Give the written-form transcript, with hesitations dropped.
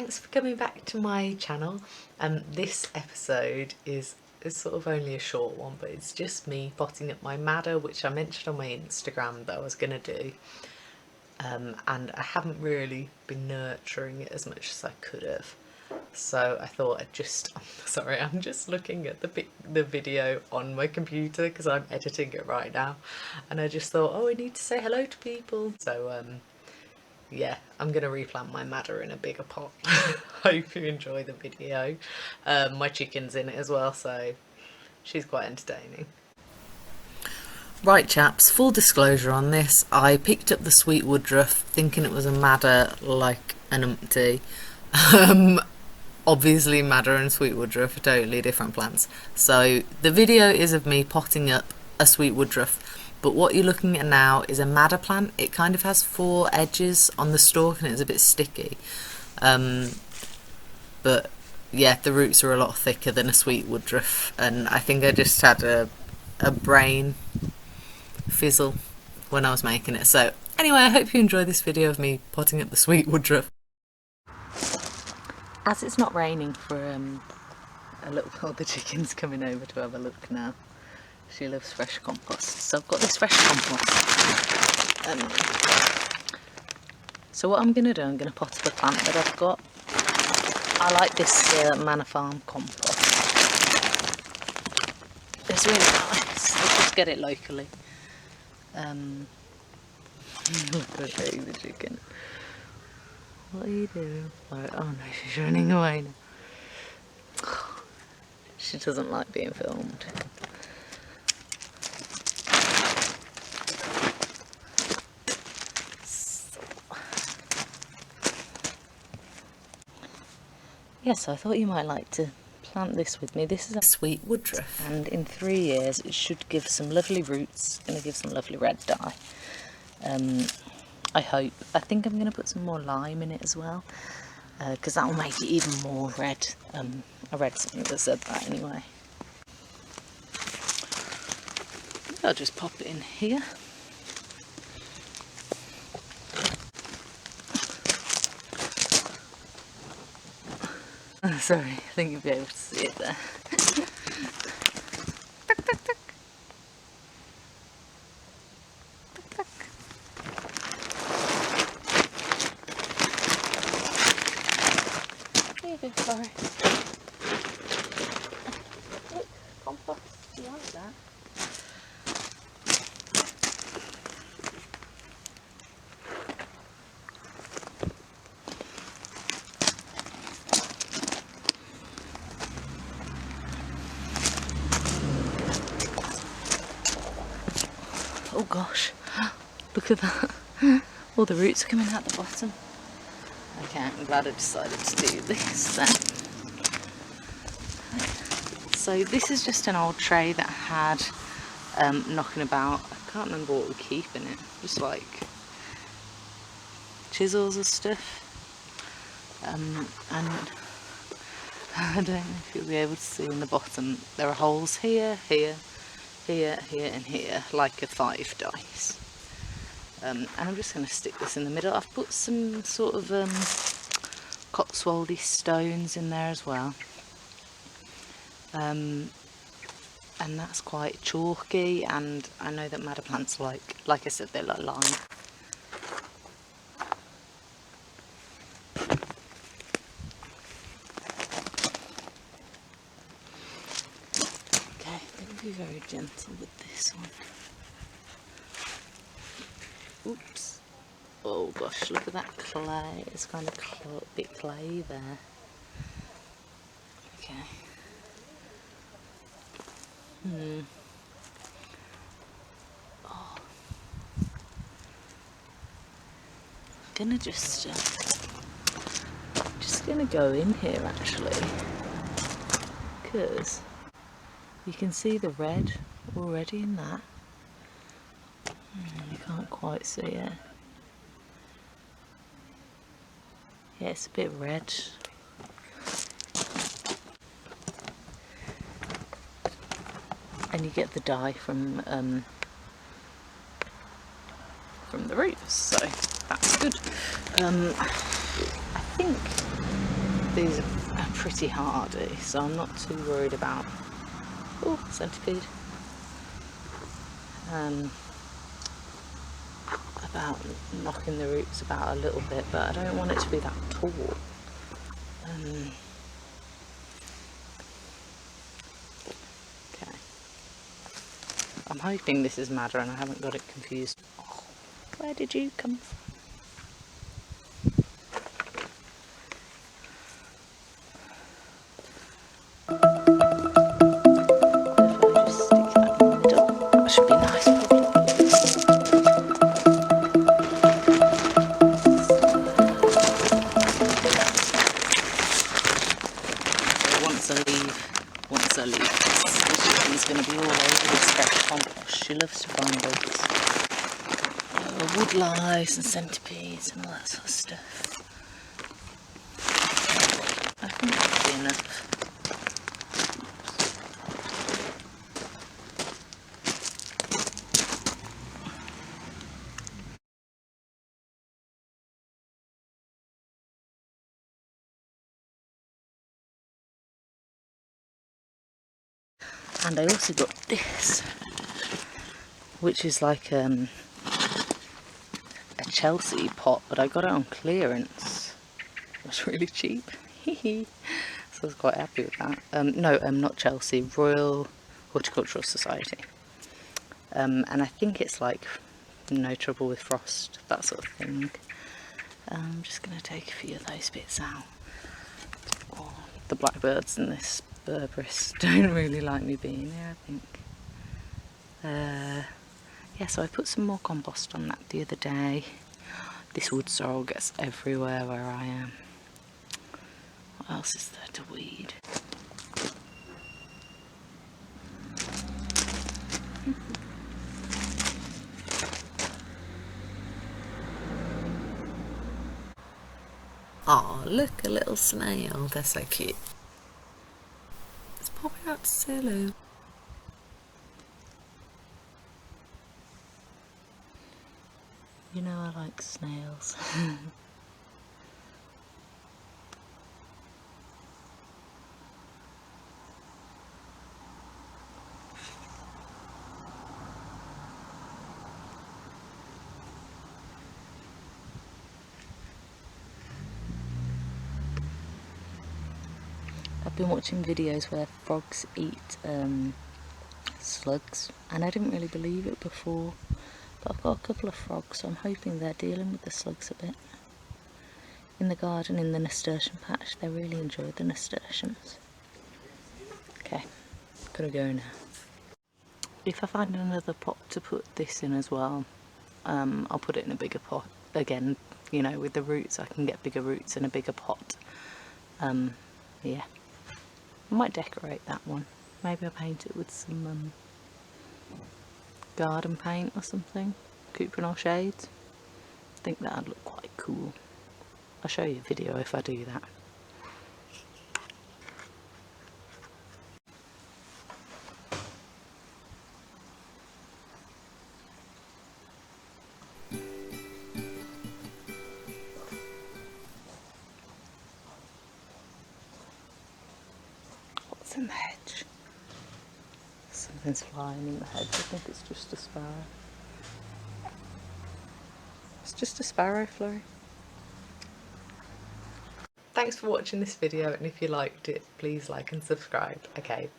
thanks for coming back to my channel. This episode is sort of only a short one, but it's just me potting up my madder, which I mentioned on my Instagram that I was going to do. And I haven't really been nurturing it as much as I could have. So I thought I'd just, sorry, I'm just looking at the video on my computer because I'm editing it right now. And I just thought, oh, I need to say hello to people. So yeah, I'm going to replant my madder in a bigger pot. Hope you enjoy the video. My chicken's in it as well, so she's quite entertaining. Right chaps, full disclosure on this, I picked up the Sweet Woodruff thinking it was a madder like an umpty. Obviously madder and Sweet Woodruff are totally different plants. So the video is of me potting up a Sweet Woodruff, but what you're looking at now is a madder plant. It kind of has 4 edges on the stalk and it's a bit sticky. But yeah, the roots are a lot thicker than a Sweet Woodruff, and I think I just had a brain fizzle when I was making it. So anyway, I hope you enjoy this video of me potting up the Sweet Woodruff. As it's not raining for a little while, the chicken's coming over to have a look now. She loves fresh compost, so I've got this fresh compost. So what I'm going to do, I'm going to pot up a plant that I've got. I like this Manor Farm compost. It's really nice. I just get it locally. Look at the chicken. What are you doing? Oh no, she's running away now. She doesn't like being filmed. Yes, I thought you might like to plant this with me. This is a Sweet Woodruff, and in 3 years it should give some lovely roots. It's going to give some lovely red dye. I hope. I think I'm going to put some more lime in it as well, because that will make it even more red. I read something that said that anyway. I'll just pop it in here. Sorry, I think you'll be able to see it there. There you go, Florrie. Look, compost, you like that? Oh gosh, look at that. All the roots are coming out the bottom. Okay, I'm glad I decided to do this then. So this is just an old tray that I had knocking about. I can't remember what we keep in it. Just like chisels and stuff. And I don't know if you'll be able to see in the bottom, there are holes here, here, here, here and here, like a 5 dice. And I'm just going to stick this in the middle. I've put some sort of Cotswoldy stones in there as well. And that's quite chalky, and I know that madder plants like I said, they like lime. Okay, I'm going to be very gentle with this one. Oops. Oh gosh, look at that clay. It's kind of a bit clay there. Okay. Oh. I'm gonna just gonna go in here actually, because you can see the red already in that. You can't quite see it. Yeah, it's a bit red. And you get the dye from the roots, so that's good. I think These are pretty hardy, so I'm not too worried about, oh, centipede, about knocking the roots about a little bit, but I don't want it to be that tall. Okay. I'm hoping this is madder and I haven't got it confused. Oh, where did you come from? Once I leave, this going to be all over this fresh compost. She loves to find bugs, wood lice and centipedes and all that sort of stuff. I think that'll be enough. And I also got this, which is like a Chelsea pot, but I got it on clearance. It was really cheap. So I was quite happy with that. No, not Chelsea, Royal Horticultural Society. And I think it's like no trouble with frost, that sort of thing. I'm just going to take a few of those bits out. Oh, the blackbirds in this berberis don't really like me being here, I think. Yeah, so I put some more compost on that the other day. This wood sorrel gets everywhere where I am. What else is there to weed? Oh, look, a little snail. They're so cute. It's popping out to say hello. You know I like snails. I've been watching videos where frogs eat slugs, and I didn't really believe it before, but I've got a couple of frogs, so I'm hoping they're dealing with the slugs a bit. In the garden, in the nasturtium patch, they really enjoy the nasturtiums. Okay, gotta go now. If I find another pot to put this in as well, I'll put it in a bigger pot. Again, you know, with the roots, I can get bigger roots in a bigger pot. Yeah. I might decorate that one. Maybe I'll paint it with some garden paint or something. Cuprinol shades. I think that'd look quite cool. I'll show you a video if I do that. What's in the hedge? Something's flying in the hedge. I think it's just a sparrow. It's just a sparrow, Florrie. Thanks for watching this video, and if you liked it, please like and subscribe. Okay,